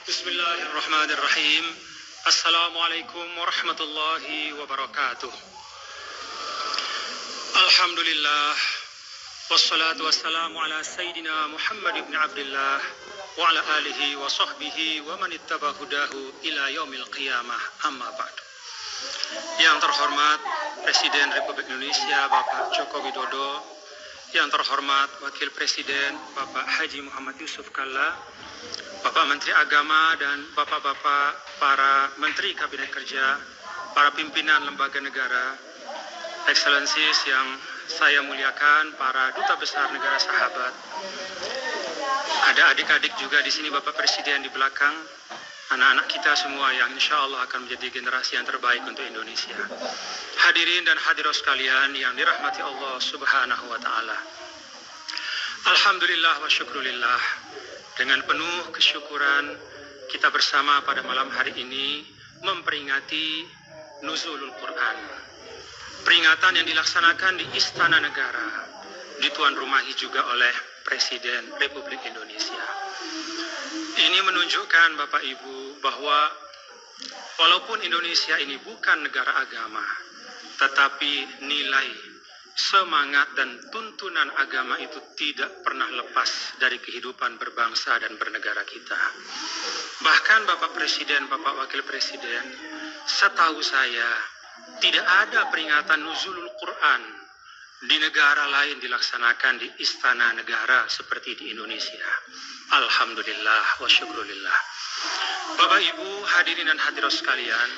Bismillahirrahmanirrahim. Assalamualaikum warahmatullahi wabarakatuh. Alhamdulillah. Wassalatu wassalamu ala Sayyidina Muhammad ibn Abdullah wa ala alihi wa sahbihi wa man ittaba hudahu ila yaumil qiyamah, amma ba'du. Yang terhormat Presiden Republik Indonesia Bapak Joko Widodo, yang terhormat Wakil Presiden Bapak Haji Muhammad Yusuf Kalla, Bapak Menteri Agama dan Bapak-Bapak para Menteri Kabinet Kerja, para pimpinan lembaga negara, Excellencies yang saya muliakan, para duta besar negara sahabat, ada adik-adik juga di sini, Bapak Presiden di belakang, anak-anak kita semua yang insya Allah akan menjadi generasi yang terbaik untuk Indonesia. Hadirin dan hadirat sekalian yang dirahmati Allah Subhanahu wa Ta'ala. Alhamdulillah wa syukrulillah. Dengan penuh kesyukuran kita bersama pada malam hari ini memperingati Nuzulul Quran. Peringatan yang dilaksanakan di Istana Negara, dituan rumahi juga oleh Presiden Republik Indonesia. Ini menunjukkan Bapak Ibu bahwa walaupun Indonesia ini bukan negara agama, tetapi nilai, semangat dan tuntunan agama itu tidak pernah lepas dari kehidupan berbangsa dan bernegara kita. Bahkan Bapak Presiden, Bapak Wakil Presiden, setahu saya tidak ada peringatan Nuzulul Quran di negara lain dilaksanakan di Istana Negara seperti di Indonesia. Alhamdulillah wa syukrulillah. Bapak Ibu hadirin dan hadirat sekalian,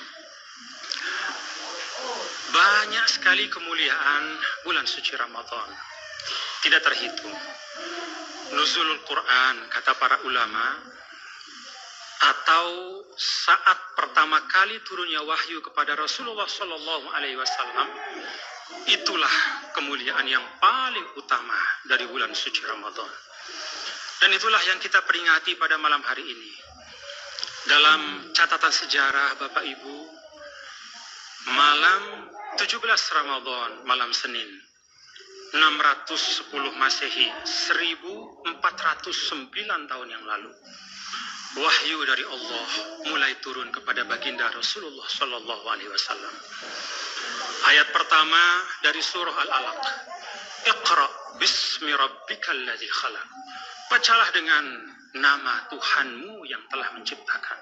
banyak sekali kemuliaan bulan suci Ramadan, tidak terhitung. Nuzulul Quran, kata para ulama, atau saat pertama kali turunnya wahyu kepada Rasulullah Shallallahu Alaihi Wasallam, itulah kemuliaan yang paling utama dari bulan suci Ramadan. Dan itulah yang kita peringati pada malam hari ini. Dalam catatan sejarah Bapak Ibu, malam 17 Ramadan, malam Senin, 610 Masehi, 1409 tahun yang lalu, wahyu dari Allah mulai turun kepada baginda Rasulullah Shallallahu Alaihi Wasallam. Ayat pertama dari surah Al-Alaq, Iqra bismi rabbikal ladzi khalaq. Bacalah dengan nama Tuhanmu yang telah menciptakan.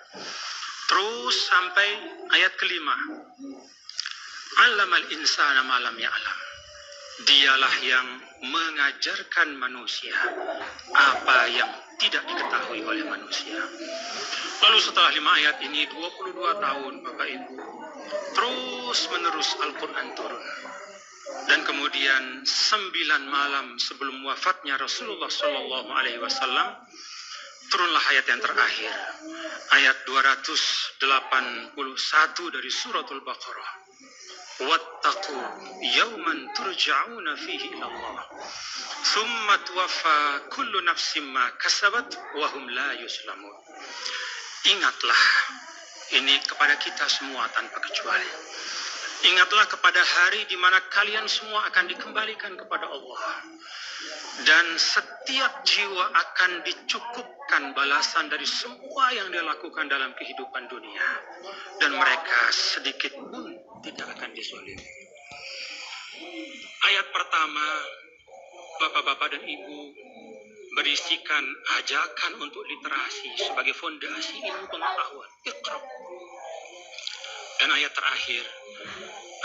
Terus sampai ayat kelima, Allamal insana ma lam ya'lam. Dialah yang mengajarkan manusia apa yang tidak diketahui oleh manusia. Lalu setelah 5 ayat ini, 22 tahun Bapak Ibu, terus menerus Al-Quran turun. Dan kemudian 9 malam sebelum wafatnya Rasulullah Shallallahu Alaihi Wasallam, turunlah ayat yang terakhir, ayat 281 dari suratul Baqarah. Wattaqu yawman turja'una fihi ila Allah thumma tuwaffa kullu nafsin ma kasabat wa hum la yuzlamun. Ingatlah, ini kepada kita semua tanpa kecuali. Ingatlah kepada hari di mana kalian semua akan dikembalikan kepada Allah, dan setiap jiwa akan dicukupkan balasan dari semua yang dia lakukan dalam kehidupan dunia, dan mereka sedikit pun tidak akan dizalimi. Ayat pertama, Bapak-bapak dan Ibu, berisikan ajakan untuk literasi sebagai fondasi ilmu pengetahuan. Iqra. Dan ayat terakhir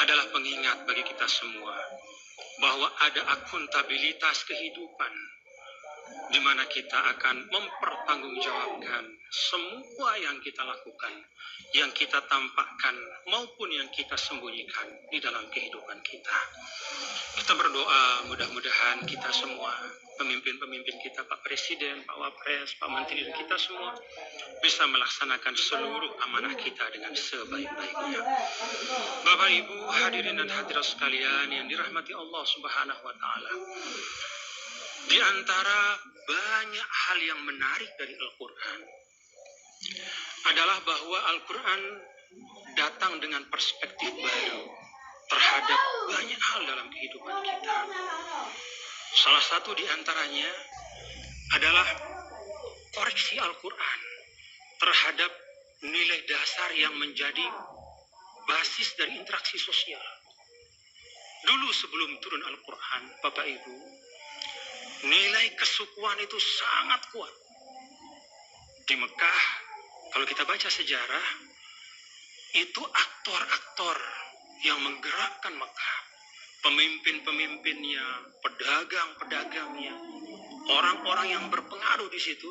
adalah pengingat bagi kita semua bahwa ada akuntabilitas kehidupan di mana kita akan mempertanggungjawabkan semua yang kita lakukan, yang kita tampakkan maupun yang kita sembunyikan di dalam kehidupan kita. Kita berdoa mudah-mudahan kita semua, pemimpin-pemimpin kita, Pak Presiden, Pak Wapres, Pak Menteri, dan kita semua bisa melaksanakan seluruh amanah kita dengan sebaik-baiknya. Bapak Ibu hadirin dan hadirat sekalian yang dirahmati Allah Subhanahu wa Ta'ala, di antara banyak hal yang menarik dari Al-Quran adalah bahwa Al-Quran datang dengan perspektif baru terhadap banyak hal dalam kehidupan kita. Salah satu di antaranya adalah koreksi Al-Quran terhadap nilai dasar yang menjadi basis dari interaksi sosial. Dulu sebelum turun Al-Quran, Bapak Ibu, nilai kesukuan itu sangat kuat. Di Mekah, kalau kita baca sejarah, itu aktor-aktor yang menggerakkan Mekah. Pemimpin-pemimpinnya, pedagang-pedagangnya, orang-orang yang berpengaruh di situ,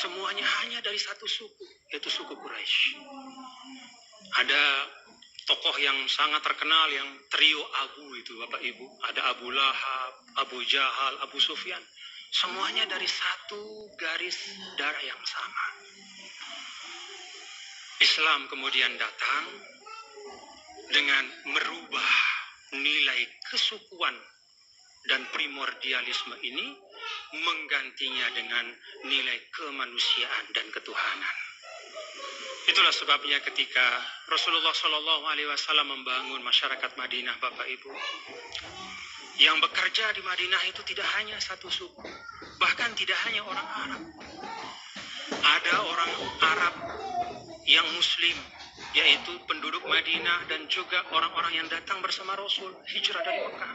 semuanya hanya dari satu suku, yaitu suku Quraisy. Ada tokoh yang sangat terkenal, yang trio Abu itu, Bapak Ibu. Ada Abu Lahab, Abu Jahal, Abu Sufyan. Semuanya dari satu garis darah yang sama. Islam kemudian datang dengan merubah nilai kesukuan dan primordialisme ini, menggantinya dengan nilai kemanusiaan dan ketuhanan. Itulah sebabnya ketika Rasulullah SAW membangun masyarakat Madinah, Bapak Ibu, yang bekerja di Madinah itu tidak hanya satu suku, bahkan tidak hanya orang Arab. Ada orang Arab yang Muslim, yaitu penduduk Madinah, dan juga orang-orang yang datang bersama Rasul hijrah dari Mekah.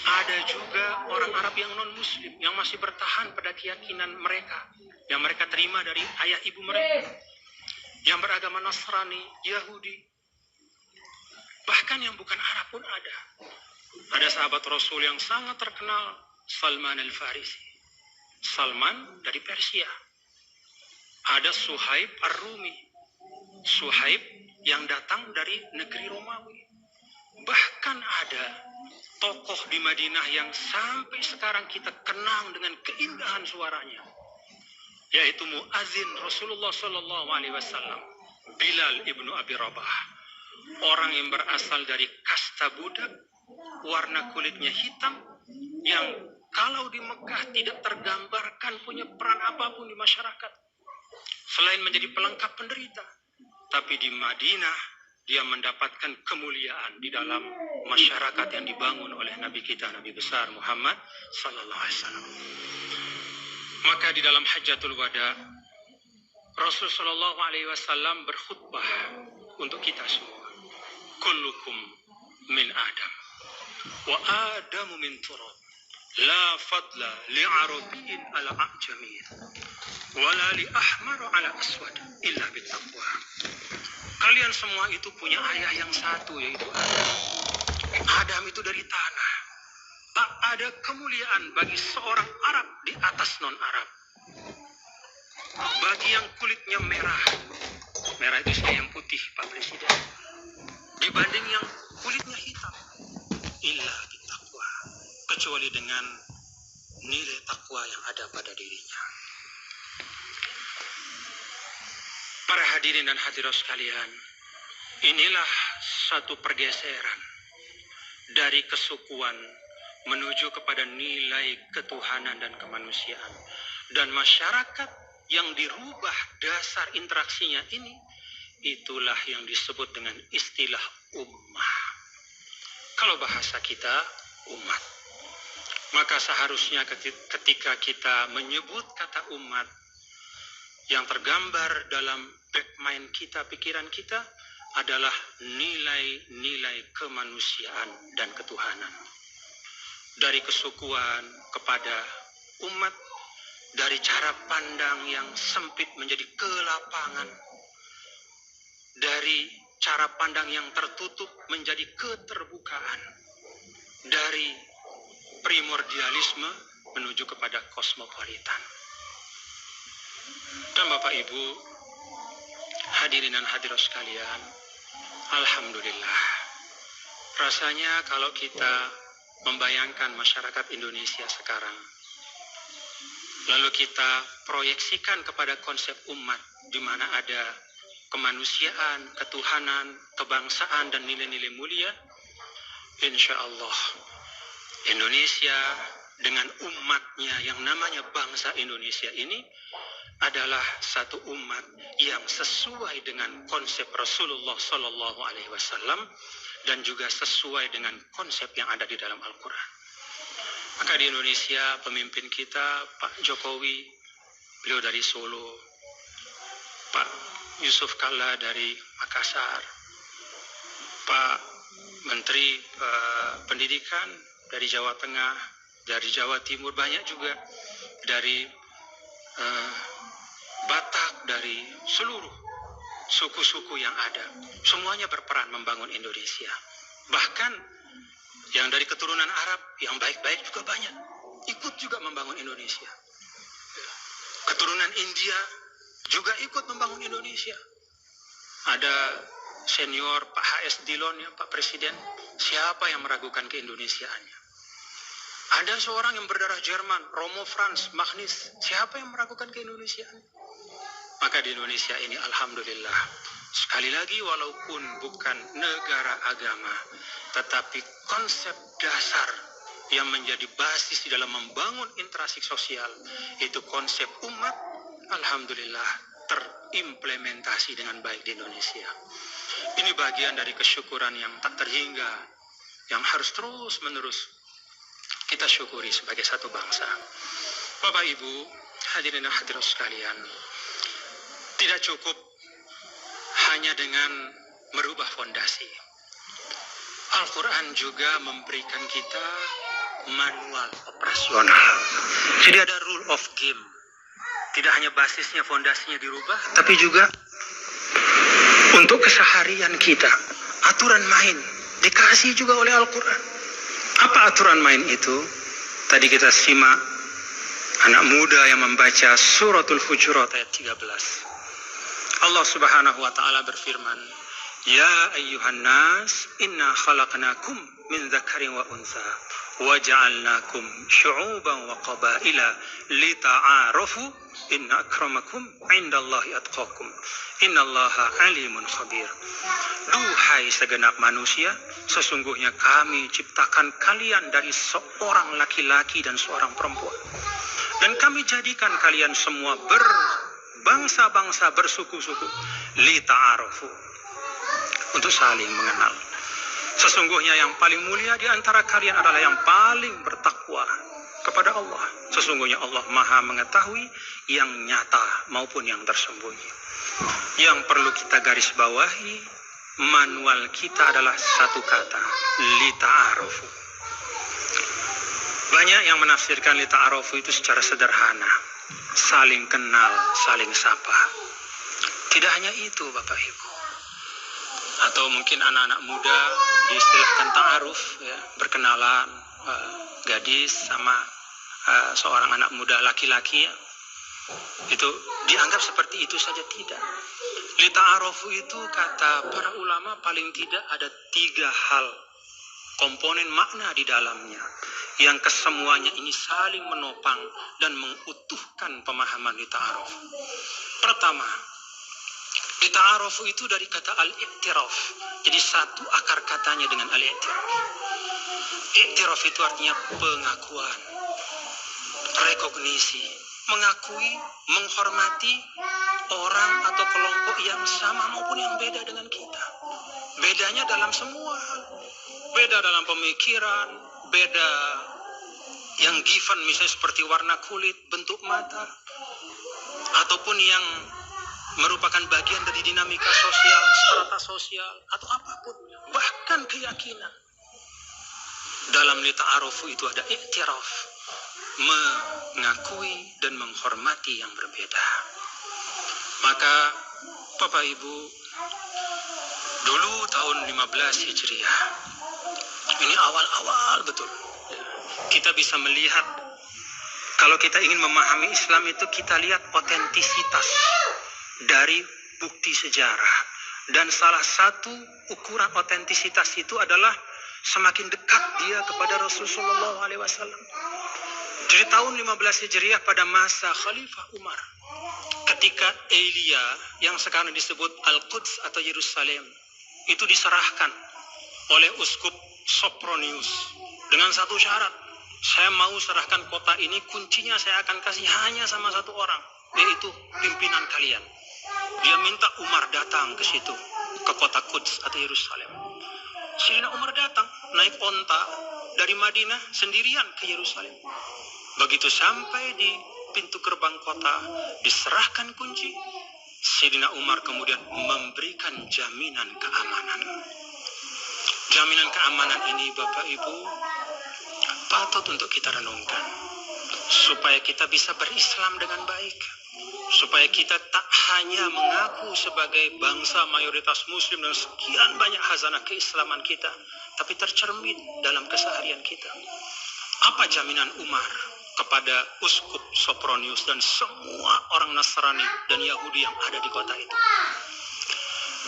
Ada juga orang Arab yang non-Muslim, yang masih bertahan pada keyakinan mereka, yang mereka terima dari ayah ibu mereka, yang beragama Nasrani, Yahudi. Bahkan yang bukan Arab pun ada. Ada sahabat Rasul yang sangat terkenal, Salman Al-Farisi. Salman dari Persia. Ada Suhaib Ar-Rumi. Suhaib yang datang dari negeri Romawi. Bahkan ada tokoh di Madinah yang sampai sekarang kita kenang dengan keindahan suaranya, yaitu muazin Rasulullah SAW, Bilal ibnu Abi Rabah. Orang yang berasal dari kasta budak, warna kulitnya hitam, yang kalau di Mekah tidak tergambarkan punya peran apapun di masyarakat selain menjadi pelengkap penderita. Tapi di Madinah dia mendapatkan kemuliaan di dalam masyarakat yang dibangun oleh Nabi kita, Nabi besar Muhammad sallallahu alaihi wasallam. Maka di dalam Hajjatul Wada, Rasul sallallahu alaihi wasallam berkhutbah untuk kita semua. Kullukum min Adam wa Adamu min turab. La fadla li Arabiyyin ala a'jamiyyin wala li ahmar ala aswad illa bittaqwa. Kalian semua itu punya ayah yang satu, yaitu Adam. Adam itu dari tanah. Tak ada kemuliaan bagi seorang Arab di atas non-Arab. Bagi yang kulitnya merah, merah itu saya yang putih, Pak Presiden, dibanding yang kulitnya hitam, illa bittaqwa, kecuali dengan nilai takwa yang ada pada dirinya. Para hadirin dan hadirat sekalian, inilah satu pergeseran dari kesukuan menuju kepada nilai ketuhanan dan kemanusiaan. Dan masyarakat yang dirubah dasar interaksinya ini, itulah yang disebut dengan istilah ummah. Kalau bahasa kita, umat. Maka seharusnya ketika kita menyebut kata umat, yang tergambar dalam back mind kita, pikiran kita, adalah nilai-nilai kemanusiaan dan ketuhanan. Dari kesukuan kepada umat, dari cara pandang yang sempit menjadi kelapangan, dari cara pandang yang tertutup menjadi keterbukaan, dari primordialisme menuju kepada kosmopolitan. Dan Bapak Ibu, hadirin dan hadirat sekalian, alhamdulillah, rasanya kalau kita membayangkan masyarakat Indonesia sekarang, lalu kita proyeksikan kepada konsep umat, di mana ada kemanusiaan, ketuhanan, kebangsaan, dan nilai-nilai mulia, insya Allah Indonesia dengan umatnya yang namanya bangsa Indonesia ini adalah satu umat yang sesuai dengan konsep Rasulullah Sallallahu Alaihi Wasallam dan juga sesuai dengan konsep yang ada di dalam Al-Quran. Maka di Indonesia pemimpin kita Pak Jokowi, beliau dari Solo, Pak Yusuf Kalla dari Makassar, Pak Menteri Pendidikan dari Jawa Tengah, dari Jawa Timur, banyak juga dari Batak, dari seluruh suku-suku yang ada. Semuanya berperan membangun Indonesia. Bahkan yang dari keturunan Arab, yang baik-baik juga banyak, ikut juga membangun Indonesia. Keturunan India juga ikut membangun Indonesia. Ada senior Pak HS Dillon, ya, Pak Presiden, siapa yang meragukan keindonesiaannya? Ada seorang yang berdarah Jerman, Romo Franz Magnus, siapa yang meragukan keindonesiaannya? Maka di Indonesia ini alhamdulillah, sekali lagi walaupun bukan negara agama, tetapi konsep dasar yang menjadi basis di dalam membangun interaksi sosial, itu konsep umat, alhamdulillah terimplementasi dengan baik di Indonesia. Ini bagian dari kesyukuran yang tak terhingga, yang harus terus-menerus kita syukuri sebagai satu bangsa. Bapak Ibu, hadirin dan hadirat sekalian, tidak cukup hanya dengan merubah fondasi. Al-Quran juga memberikan kita manual operasional. Jadi ada rule of game. Tidak hanya basisnya, fondasinya dirubah, tapi juga untuk keseharian kita, aturan main dikasih juga oleh Al-Quran. Apa aturan main itu? Tadi kita simak anak muda yang membaca suratul Hujurat ayat 13. Allah Subhanahu wa taala berfirman, "Ya ayyuhan nas, inna khalaqnakum min dzakarin wa untha wa ja'alnakum syu'uban wa qabaila lita'arafu inna akramakum 'indallahi atqakum innallaha alimun khabir." Duhai segenap manusia, sesungguhnya kami ciptakan kalian dari seorang laki-laki dan seorang perempuan, dan kami jadikan kalian semua berbangsa-bangsa, bersuku-suku, lita'arafu, untuk saling mengenal. Sesungguhnya yang paling mulia di antara kalian adalah yang paling bertakwa kepada Allah. Sesungguhnya Allah Maha mengetahui yang nyata maupun yang tersembunyi. Yang perlu kita garis bawahi, manual kita adalah satu kata, lita'arafu. Banyak yang menafsirkan lita'arafu itu secara sederhana, saling kenal, saling sapa. Tidak hanya itu Bapak Ibu. Atau mungkin anak-anak muda diistilahkan ta'aruf, ya, berkenalan, gadis sama seorang anak muda laki-laki, ya. Itu dianggap seperti itu saja, tidak. Lita'arafu itu kata para ulama paling tidak ada 3 hal komponen makna di dalamnya, yang kesemuanya ini saling menopang dan mengutuhkan pemahaman lita'aruf. Pertama, lita'arafu itu dari kata al-i'tiraf. Jadi satu akar katanya dengan al-i'tiraf. I'tiraf itu artinya pengakuan, rekognisi, mengakui, menghormati orang atau kelompok yang sama maupun yang beda dengan kita. Bedanya dalam semua hal. Beda dalam pemikiran, beda yang given misalnya seperti warna kulit, bentuk mata, ataupun yang merupakan bagian dari dinamika sosial, strata sosial, atau apapun, bahkan keyakinan. Dalam lita'arufu itu ada i'tiraf, mengakui dan menghormati yang berbeda. Maka Bapak Ibu, dulu tahun 15 Hijriah, ini awal-awal betul, kita bisa melihat, kalau kita ingin memahami Islam itu kita lihat otentisitas dari bukti sejarah. Dan salah satu ukuran otentisitas itu adalah semakin dekat dia kepada Rasulullah SAW. Jadi tahun 15 Hijriah pada masa Khalifah Umar, ketika Elia yang sekarang disebut Al-Quds atau Yerusalem itu diserahkan oleh Uskup Sopronius dengan satu syarat, saya mau serahkan kota ini, kuncinya saya akan kasih hanya sama satu orang, yaitu pimpinan kalian. Dia minta Umar datang ke situ, ke kota Quds atau Yerusalem. Sayyidina Umar datang naik onta dari Madinah sendirian ke Yerusalem. Begitu sampai di pintu gerbang kota, diserahkan kunci, Sayyidina Umar kemudian memberikan jaminan keamanan. Jaminan keamanan ini Bapak Ibu patut untuk kita renungkan, supaya kita bisa berislam dengan baik, supaya kita tak hanya mengaku sebagai bangsa mayoritas muslim dan sekian banyak hazanah keislaman kita, tapi tercermin dalam keseharian kita. Apa jaminan Umar kepada Uskup Sopronius dan semua orang Nasrani dan Yahudi yang ada di kota itu?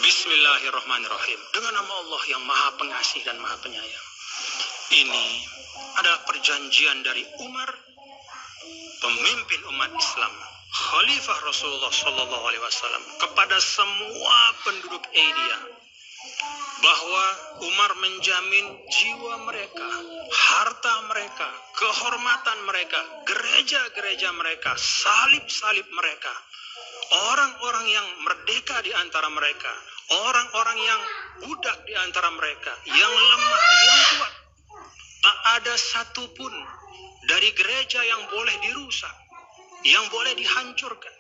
Bismillahirrahmanirrahim. Dengan nama Allah yang Maha Pengasih dan Maha Penyayang. Ini adalah perjanjian dari Umar, pemimpin umat Islam, Khalifah Rasulullah Sallallahu Alaihi Wasallam, kepada semua penduduk Asia, bahwa Umar menjamin jiwa mereka, harta mereka, kehormatan mereka, gereja-gereja mereka, salib-salib mereka, orang-orang yang merdeka di antara mereka, orang-orang yang budak di antara mereka, yang lemah, yang kuat. Tak ada satupun dari gereja yang boleh dirusak, yang boleh dihancurkan.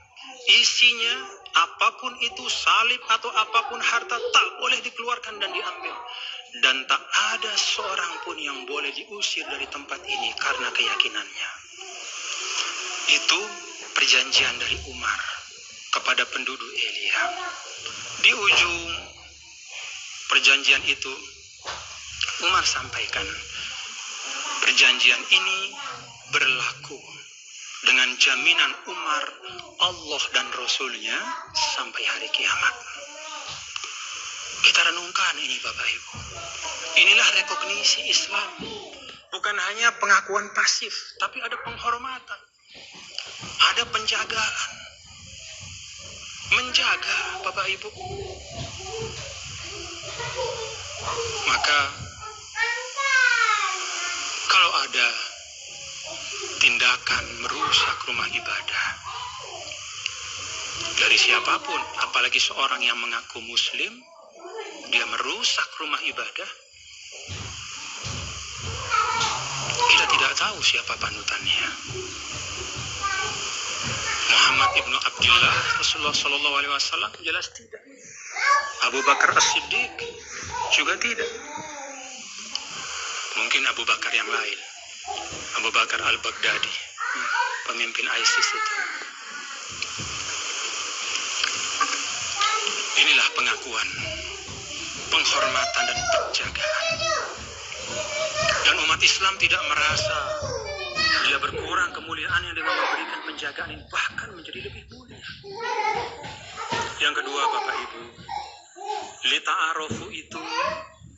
Isinya, apapun itu, salib atau apapun harta, tak boleh dikeluarkan dan diambil. Dan tak ada seorang pun yang boleh diusir dari tempat ini karena keyakinannya. Itu perjanjian dari Umar kepada penduduk Elia. Di ujung perjanjian itu, Umar sampaikan, perjanjian ini berlaku dengan jaminan Umar, Allah dan Rasulnya sampai hari kiamat. Kita renungkan ini Bapak Ibu. Inilah rekognisi Islam. Bukan hanya pengakuan pasif, tapi ada penghormatan. Ada penjagaan. Menjaga Bapak Ibu. Maka kalau ada tindakan merusak rumah ibadah dari siapapun, apalagi seorang yang mengaku muslim, dia merusak rumah ibadah, kita tidak tahu siapa panutannya. Muhammad ibnu Abdullah Rasulullah Sallallahu Alaihi Wasallam jelas tidak. Abu Bakar As-Siddiq juga tidak. Mungkin Abu Bakar yang lain, Abu Bakar Al-Baghdadi, pemimpin ISIS itu. Inilah pengakuan, penghormatan dan penjagaan. Dan umat Islam tidak merasa dia berkurang kemuliaannya dengan memberikan penjagaan ini, bahkan menjadi lebih mulia. Yang kedua Bapak Ibu, lita'arofu itu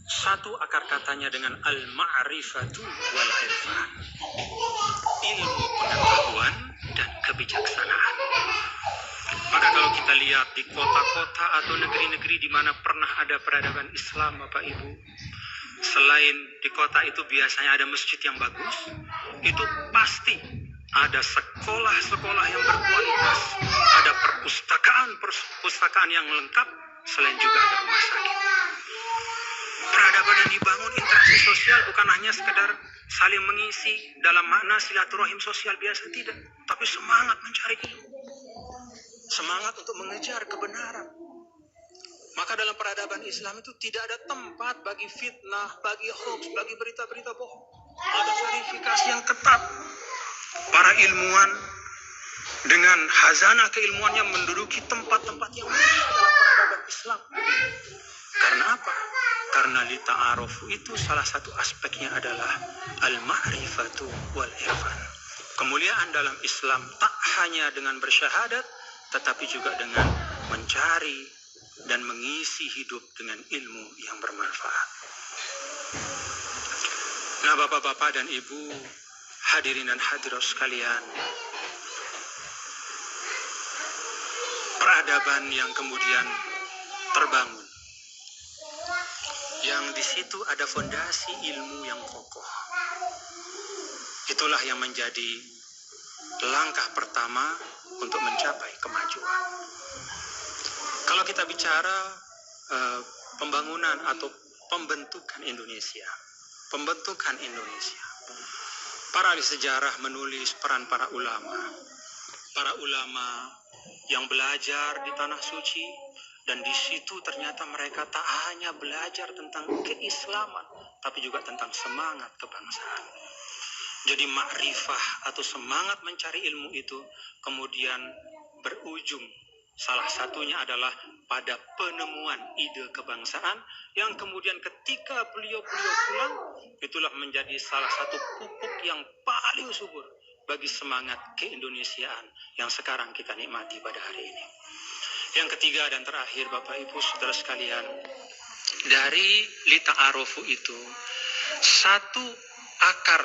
satu akar katanya dengan al-ma'rifatu wal-irfan, ilmu pengetahuan dan kebijaksanaan. Maka kalau kita lihat di kota-kota atau negeri-negeri di mana pernah ada peradaban Islam Bapak Ibu, selain di kota itu biasanya ada masjid yang bagus, itu pasti ada sekolah-sekolah yang berkualitas, ada perpustakaan yang lengkap, selain juga ada rumah sakit. Peradaban yang dibangun, interaksi sosial bukan hanya sekedar saling mengisi dalam makna silaturahim sosial biasa, tidak, tapi semangat mencari ilmu, semangat untuk mengejar kebenaran. Maka dalam peradaban Islam itu tidak ada tempat bagi fitnah, bagi hoax, bagi berita-berita bohong. Ada verifikasi yang ketat. Para ilmuwan dengan hazanah keilmuannya menduduki tempat-tempat yang mulia dalam peradaban Islam. Karena apa? Karena lita'arofu itu salah satu aspeknya adalah al-ma'rifatu wal-irfan. Kemuliaan dalam Islam tak hanya dengan bersyahadat, tetapi juga dengan mencari dan mengisi hidup dengan ilmu yang bermanfaat. Nah Bapak-bapak dan Ibu, hadirin dan hadirat sekalian, peradaban yang kemudian terbangun, yang di situ ada fondasi ilmu yang kokoh, itulah yang menjadi langkah pertama untuk mencapai kemajuan. Kalau kita bicara pembangunan atau pembentukan Indonesia, para ahli sejarah menulis peran para ulama yang belajar di tanah suci, dan di situ ternyata mereka tak hanya belajar tentang keislaman, tapi juga tentang semangat kebangsaan. Jadi makrifah atau semangat mencari ilmu itu kemudian berujung, salah satunya adalah pada penemuan ide kebangsaan yang kemudian ketika beliau pulang, itulah menjadi salah satu pupuk yang paling subur bagi semangat keindonesiaan yang sekarang kita nikmati pada hari ini. Yang ketiga dan terakhir, Bapak Ibu Saudara sekalian, dari lita'arofu itu satu akar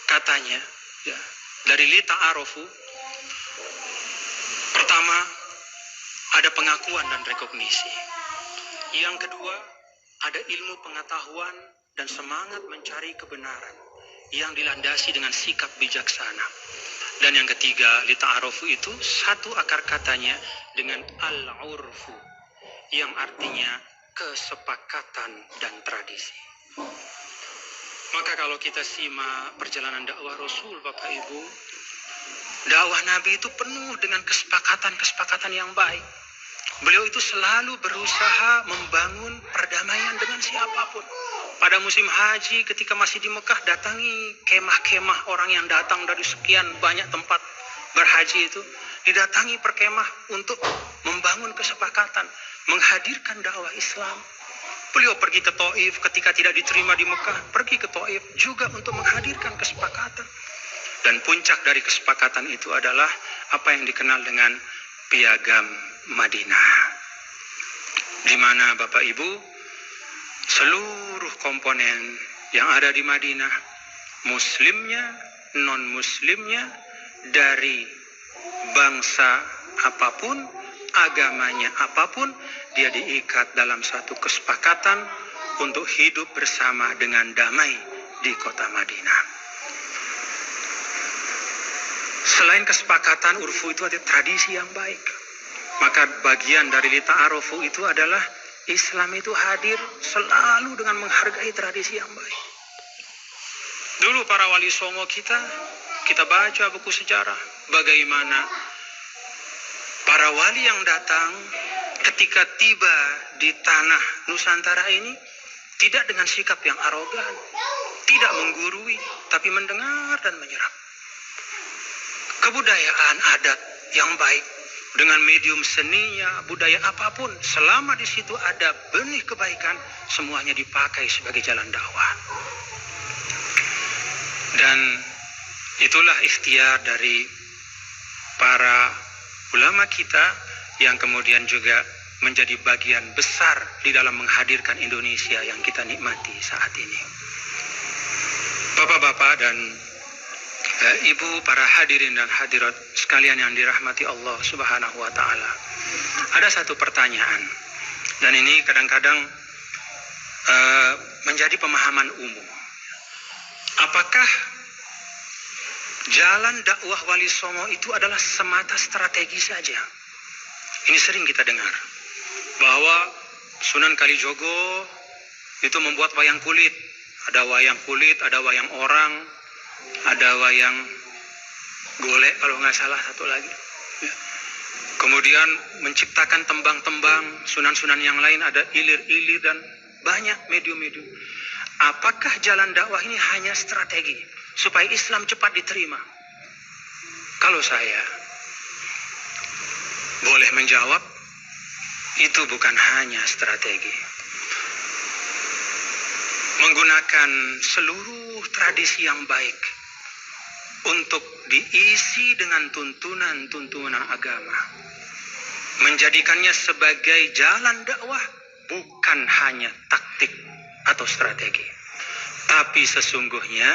katanya, ya, dari lita'arofu pertama ada pengakuan dan rekognisi. Yang kedua ada ilmu pengetahuan dan semangat mencari kebenaran yang dilandasi dengan sikap bijaksana. Dan yang ketiga, lita'arofu itu satu akar katanya dengan al-urfu, yang artinya kesepakatan dan tradisi. Maka kalau kita simak perjalanan dakwah Rasul, Bapak Ibu, dakwah Nabi itu penuh dengan kesepakatan-kesepakatan yang baik. Beliau itu selalu berusaha membangun perdamaian dengan siapapun. Pada musim haji ketika masih di Mekah, datangi kemah-kemah orang yang datang dari sekian banyak tempat berhaji itu, didatangi perkemah untuk membangun kesepakatan, menghadirkan dakwah Islam. Beliau pergi ke Taif ketika tidak diterima di Mekah, pergi ke Taif juga untuk menghadirkan kesepakatan. Dan puncak dari kesepakatan itu adalah apa yang dikenal dengan Piagam Madinah, di mana Bapak Ibu, seluruh komponen yang ada di Madinah, muslimnya, non-muslimnya, dari bangsa apapun, agamanya apapun, dia diikat dalam satu kesepakatan untuk hidup bersama dengan damai di kota Madinah. Selain kesepakatan, urfu itu ada tradisi yang baik. Maka bagian dari lita'arofu itu adalah Islam itu hadir selalu dengan menghargai tradisi yang baik. Dulu para wali songo kita baca buku sejarah bagaimana para wali yang datang ketika tiba di tanah Nusantara ini tidak dengan sikap yang arogan, tidak menggurui, tapi mendengar dan menyerap. Kebudayaan adat yang baik dengan medium seninya, budaya apapun, selama di situ ada benih kebaikan, semuanya dipakai sebagai jalan dakwah. Dan itulah ikhtiar dari para ulama kita yang kemudian juga menjadi bagian besar di dalam menghadirkan Indonesia yang kita nikmati saat ini. Bapak-bapak dan Ibu, para hadirin dan hadirat sekalian yang dirahmati Allah Subhanahu wa Ta'ala, ada satu pertanyaan, dan ini kadang-kadang menjadi pemahaman umum. Apakah jalan dakwah Wali Songo itu adalah semata strategi saja? Ini sering kita dengar bahwa Sunan Kalijogo itu membuat wayang kulit. Ada wayang kulit, ada wayang orang, ada wayang golek kalau nggak salah satu lagi. Kemudian menciptakan tembang-tembang, sunan-sunan yang lain ada ilir-ilir dan banyak medium-medium. Apakah jalan dakwah ini hanya strategi supaya Islam cepat diterima? Kalau saya boleh menjawab, itu bukan hanya strategi. Menggunakan seluruh tradisi yang baik untuk diisi dengan tuntunan-tuntunan agama, menjadikannya sebagai jalan dakwah, bukan hanya taktik atau strategi, tapi sesungguhnya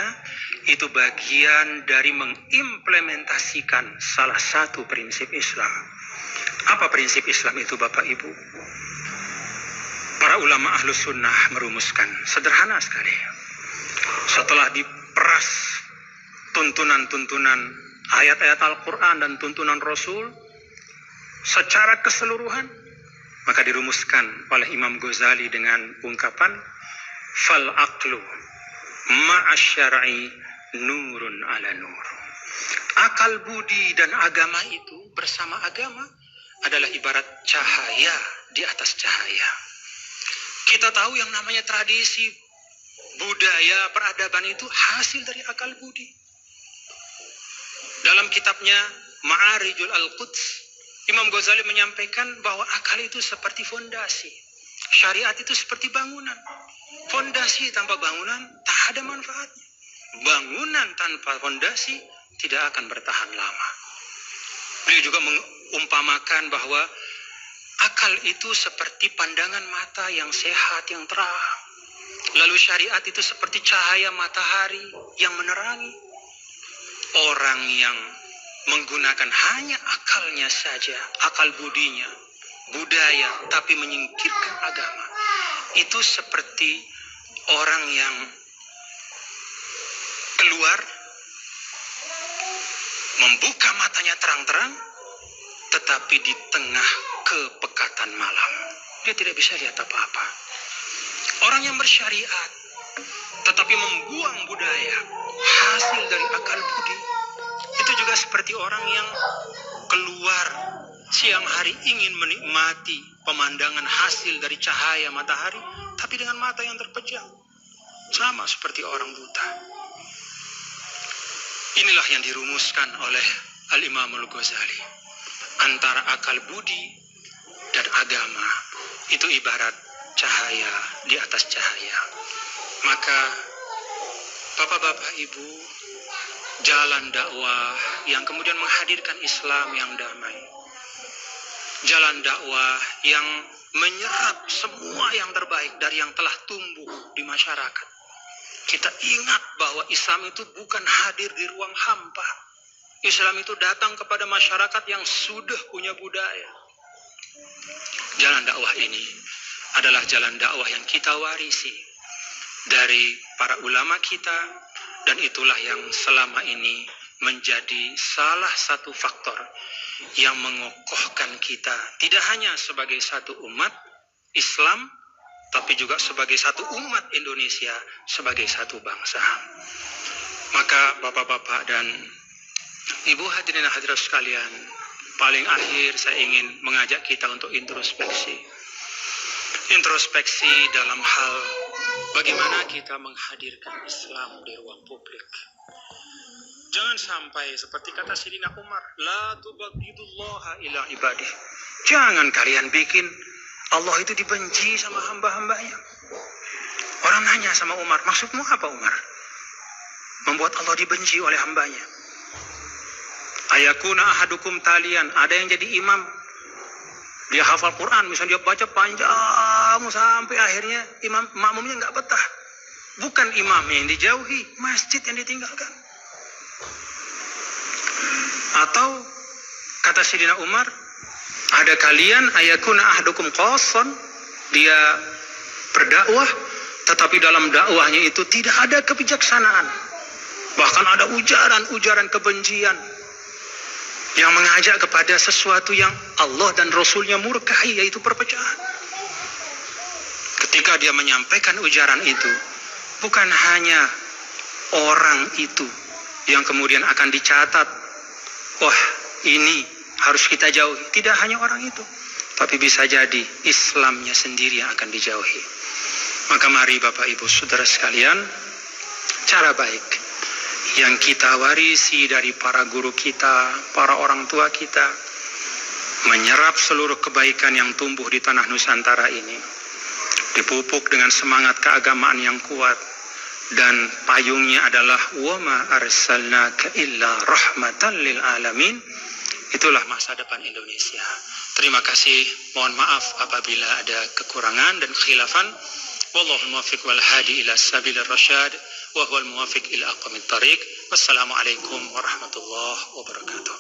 itu bagian dari mengimplementasikan salah satu prinsip Islam. Apa prinsip Islam itu, Bapak Ibu? Para ulama ahlus sunnah merumuskan sederhana sekali. Setelah diperas tuntunan-tuntunan ayat-ayat Al-Quran dan tuntunan Rasul secara keseluruhan, maka dirumuskan oleh Imam Ghazali dengan ungkapan fal aqlu ma'asyar'i nurun ala nur. Akal budi dan agama itu bersama agama adalah ibarat cahaya di atas cahaya. Kita tahu yang namanya tradisi, budaya, peradaban itu hasil dari akal budi. Dalam kitabnya Ma'arijul Al-Quds, Imam Ghazali menyampaikan bahwa akal itu seperti fondasi. Syariat itu seperti bangunan. Fondasi tanpa bangunan tak ada manfaatnya. Bangunan tanpa fondasi tidak akan bertahan lama. Beliau juga mengumpamakan bahwa akal itu seperti pandangan mata yang sehat, yang terang. Lalu syariat itu seperti cahaya matahari yang menerangi. Orang yang menggunakan hanya akalnya saja, akal budinya, budaya, tapi menyingkirkan agama, itu seperti orang yang keluar, membuka matanya terang-terang, tetapi di tengah kepekatan malam, dia tidak bisa lihat apa-apa. Orang yang bersyariat, tetapi membuang budaya, hasil dari akal budi, itu juga seperti orang yang keluar siang hari ingin menikmati pemandangan hasil dari cahaya matahari, tapi dengan mata yang terpejam. Sama seperti orang buta. Inilah yang dirumuskan oleh Al-Imam Al-Ghazali. Antara akal budi dan agama itu ibarat cahaya di atas cahaya. Maka Bapak-bapak, Ibu, jalan dakwah yang kemudian menghadirkan Islam yang damai, jalan dakwah yang menyerap semua yang terbaik dari yang telah tumbuh di masyarakat. Kita ingat bahwa Islam itu bukan hadir di ruang hampa. Islam itu datang kepada masyarakat yang sudah punya budaya. Jalan dakwah ini adalah jalan dakwah yang kita warisi dari para ulama kita, dan itulah yang selama ini menjadi salah satu faktor yang mengokohkan kita, tidak hanya sebagai satu umat Islam, tapi juga sebagai satu umat Indonesia, sebagai satu bangsa. Maka bapak-bapak dan ibu hadirin hadirat sekalian, paling akhir saya ingin mengajak kita untuk introspeksi. Introspeksi dalam hal bagaimana kita menghadirkan Islam di ruang publik. Jangan sampai seperti kata Sayyidina Umar, la tubaghidullaha ila ibadih. Jangan kalian bikin Allah itu dibenci sama hamba-hambanya. Orang nanya sama Umar, maksudmu apa Umar? Membuat Allah dibenci oleh hambanya. Ayakuna ahadukum talian, ada yang jadi imam, dia hafal Quran, misalnya dia baca panjang sampai akhirnya makmumnya nggak betah. Bukan imamnya yang dijauhi, masjid yang ditinggalkan. Atau kata Sayyidina Umar, ada kalian ayakuna ahadukum qasan, dia berdakwah tetapi dalam dakwahnya itu tidak ada kebijaksanaan. Bahkan ada ujaran-ujaran kebencian yang mengajak kepada sesuatu yang Allah dan Rasulnya murkai, yaitu perpecahan. Ketika dia menyampaikan ujaran itu, bukan hanya orang itu yang kemudian akan dicatat, wah ini harus kita jauhi. Tidak hanya orang itu, tapi bisa jadi Islamnya sendiri yang akan dijauhi. Maka mari Bapak Ibu Saudara sekalian, cara baik yang kita warisi dari para guru kita, para orang tua kita, menyerap seluruh kebaikan yang tumbuh di tanah Nusantara ini, dipupuk dengan semangat keagamaan yang kuat, dan payungnya adalah wama arsalnaka illa rahmatan lil alamin. Itulah masa depan Indonesia. Terima kasih, mohon maaf apabila ada kekurangan dan khilafan. Wallahul muwaffiq wal hadi ila sabilir rasyad wa huwal muwaffiq ila aqwamit thariq. Wassalamualaikum warahmatullahi wabarakatuh.